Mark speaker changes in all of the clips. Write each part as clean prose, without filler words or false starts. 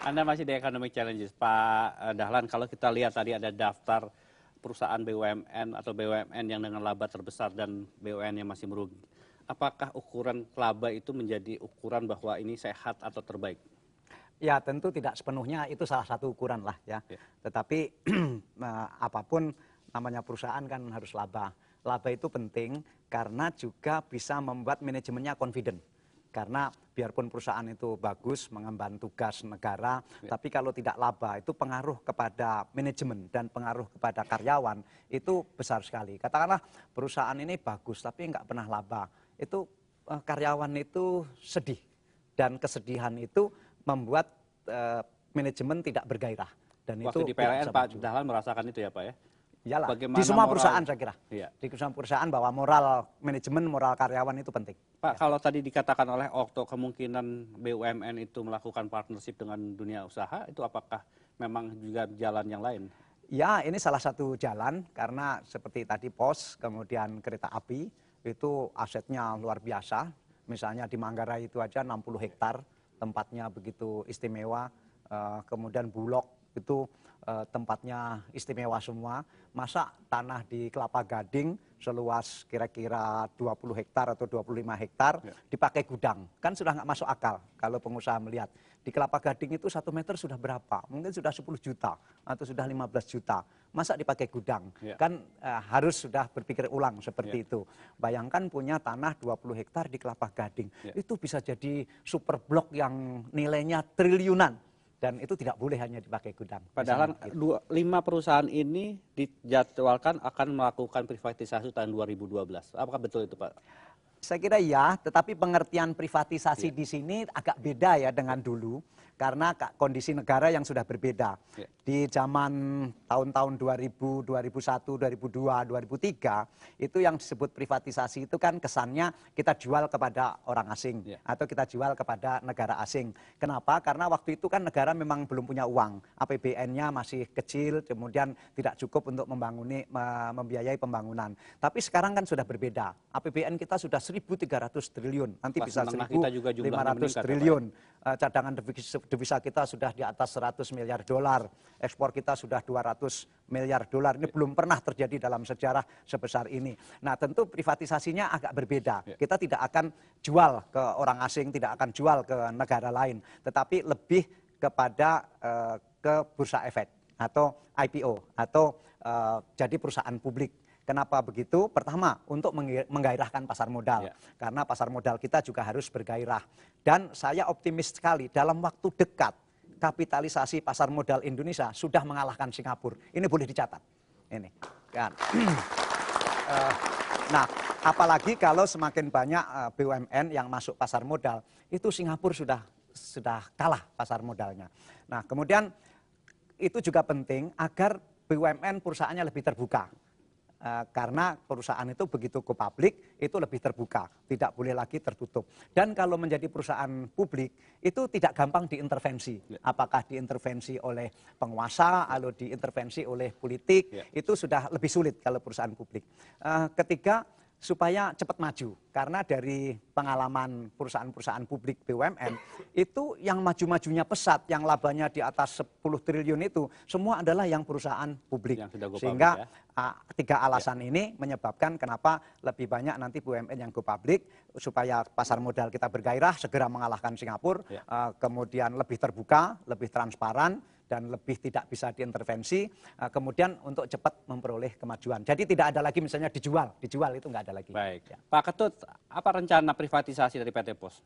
Speaker 1: Anda masih di Economic Challenges, Pak Dahlan. Kalau kita lihat tadi ada daftar perusahaan BUMN atau BUMN yang dengan laba terbesar dan BUMN yang masih merugi. Apakah ukuran laba itu menjadi ukuran bahwa ini sehat atau terbaik?
Speaker 2: Ya tentu tidak sepenuhnya itu salah satu ukuran lah ya. Tetapi apapun namanya perusahaan kan harus laba. Laba itu penting karena juga bisa membuat manajemennya confident. Karena biarpun perusahaan itu bagus mengemban tugas negara, tapi kalau tidak laba itu pengaruh kepada manajemen dan pengaruh kepada karyawan itu besar sekali. Katakanlah perusahaan ini bagus tapi nggak pernah laba, itu karyawan itu sedih dan kesedihan itu membuat manajemen tidak bergairah. Dan
Speaker 1: Waktu
Speaker 2: itu
Speaker 1: di PLN Pak
Speaker 2: maju.
Speaker 1: Dahlan merasakan itu ya Pak ya?
Speaker 2: Iyalah,
Speaker 1: Bagaimana
Speaker 2: di semua
Speaker 1: moral,
Speaker 2: perusahaan saya kira.
Speaker 1: Iya.
Speaker 2: Di semua perusahaan bahwa moral manajemen, moral karyawan itu penting.
Speaker 1: Pak, kalau tadi dikatakan oleh Okto kemungkinan BUMN itu melakukan partnership dengan dunia usaha, itu apakah memang juga jalan yang lain?
Speaker 2: Ya, ini salah satu jalan karena seperti tadi pos, kemudian kereta api, itu asetnya luar biasa. Misalnya di Manggarai itu aja 60 hektar, tempatnya begitu istimewa. Kemudian Bulog itu tempatnya istimewa semua. Masa tanah di Kelapa Gading seluas kira-kira 20 hektar atau 25 hektar dipakai gudang. Kan sudah nggak masuk akal kalau pengusaha melihat. Di Kelapa Gading itu 1 meter sudah berapa? Mungkin sudah 10 juta atau sudah 15 juta. Masa dipakai gudang? Kan harus sudah berpikir ulang seperti itu. Bayangkan punya tanah 20 hektar di Kelapa Gading. Itu bisa jadi super blok yang nilainya triliunan. Dan itu tidak boleh hanya dipakai gudang.
Speaker 1: Padahal 5 perusahaan ini dijadwalkan akan melakukan privatisasi tahun 2012. Apakah betul itu Pak?
Speaker 2: Saya kira ya, tetapi pengertian privatisasi di sini agak beda ya dengan dulu. Karena kondisi negara yang sudah berbeda. Di zaman tahun-tahun 2000, 2001, 2002, 2003, itu yang disebut privatisasi itu kan kesannya kita jual kepada orang asing. Atau kita jual kepada negara asing. Kenapa? Karena waktu itu kan negara memang belum punya uang. APBN-nya masih kecil, kemudian tidak cukup untuk membiayai pembangunan. Tapi sekarang kan sudah berbeda. APBN kita sudah 1.300 triliun. Nanti bisa 1.500 triliun. Cadangan devisa kita sudah di atas 100 miliar dolar, ekspor kita sudah 200 miliar dolar. Ini belum pernah terjadi dalam sejarah sebesar ini. Nah tentu privatisasinya agak berbeda. Kita tidak akan jual ke orang asing, tidak akan jual ke negara lain, tetapi lebih kepada ke bursa efek atau IPO atau jadi perusahaan publik. Kenapa begitu? Pertama, untuk menggairahkan pasar modal. Karena pasar modal kita juga harus bergairah. Dan saya optimis sekali dalam waktu dekat kapitalisasi pasar modal Indonesia sudah mengalahkan Singapura. Ini boleh dicatat. Ini kan. Nah, apalagi kalau semakin banyak BUMN yang masuk pasar modal, itu Singapura sudah kalah pasar modalnya. Nah, kemudian itu juga penting agar BUMN perusahaannya lebih terbuka. Karena perusahaan itu begitu go publik itu lebih terbuka, tidak boleh lagi tertutup. Dan kalau menjadi perusahaan publik itu tidak gampang diintervensi. Apakah diintervensi oleh penguasa atau diintervensi oleh politik, itu sudah lebih sulit kalau perusahaan publik. Ketiga, supaya cepat maju. Karena dari pengalaman perusahaan-perusahaan publik BUMN, itu yang maju-majunya pesat, yang labanya di atas 10 triliun itu, semua adalah yang perusahaan publik. Sehingga tiga alasan ini menyebabkan kenapa lebih banyak nanti BUMN yang go public, supaya pasar modal kita bergairah, segera mengalahkan Singapura, kemudian lebih terbuka, lebih transparan, dan lebih tidak bisa diintervensi, kemudian untuk cepat memperoleh kemajuan. Jadi tidak ada lagi misalnya dijual itu nggak ada lagi.
Speaker 1: Baik. Pak Ketut, apa rencana privatisasi dari PT Pos?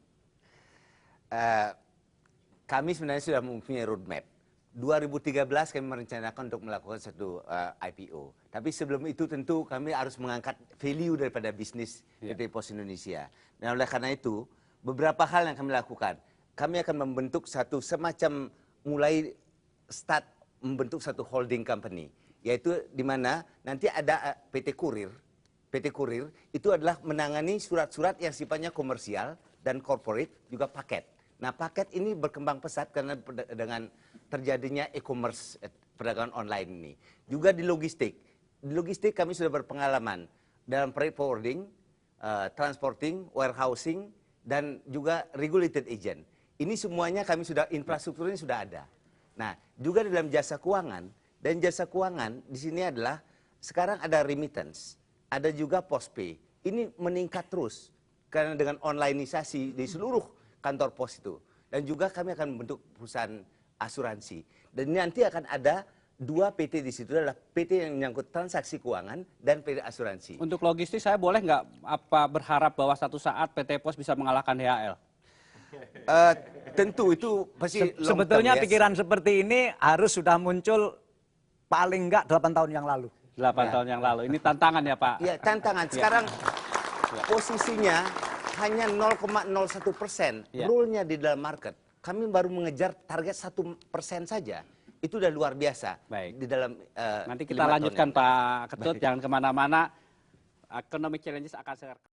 Speaker 3: Kami sebenarnya sudah mempunyai roadmap. 2013 kami merencanakan untuk melakukan satu IPO. Tapi sebelum itu tentu kami harus mengangkat value daripada bisnis PT Pos Indonesia. Dan oleh karena itu, beberapa hal yang kami lakukan. Kami akan membentuk satu semacam mulai start membentuk satu holding company, yaitu di mana nanti ada PT Kurir. PT Kurir itu adalah menangani surat-surat yang sifatnya komersial dan corporate, juga paket. Nah, paket ini berkembang pesat karena dengan terjadinya e-commerce, perdagangan online ini. Juga di logistik. Di logistik kami sudah berpengalaman dalam freight forwarding, transporting, warehousing, dan juga regulated agent. Ini semuanya kami sudah, infrastrukturnya sudah ada. Nah, juga dalam jasa keuangan, dan jasa keuangan di sini adalah sekarang ada remittance, ada juga postpay. Ini meningkat terus karena dengan onlineisasi di seluruh kantor pos itu. Dan juga kami akan membentuk perusahaan asuransi. Dan nanti akan ada 2 PT di situ, adalah PT yang menyangkut transaksi keuangan dan PT asuransi.
Speaker 1: Untuk logistik saya boleh nggak berharap bahwa satu saat PT Pos bisa mengalahkan DHL?
Speaker 3: Tentu itu pasti
Speaker 2: Sebetulnya pikiran seperti ini harus sudah muncul paling enggak 8 tahun yang lalu.
Speaker 1: 8 tahun yang lalu. Ini tantangan ya Pak?
Speaker 3: Ya, tantangan. Sekarang posisinya hanya 0,01%. Rule-nya di dalam market. Kami baru mengejar target 1% saja. Itu udah luar biasa.
Speaker 1: Baik.
Speaker 3: Di dalam
Speaker 1: Nanti kita lanjutkan Pak Ketut, jangan kemana-mana. Economic Challenges akan segera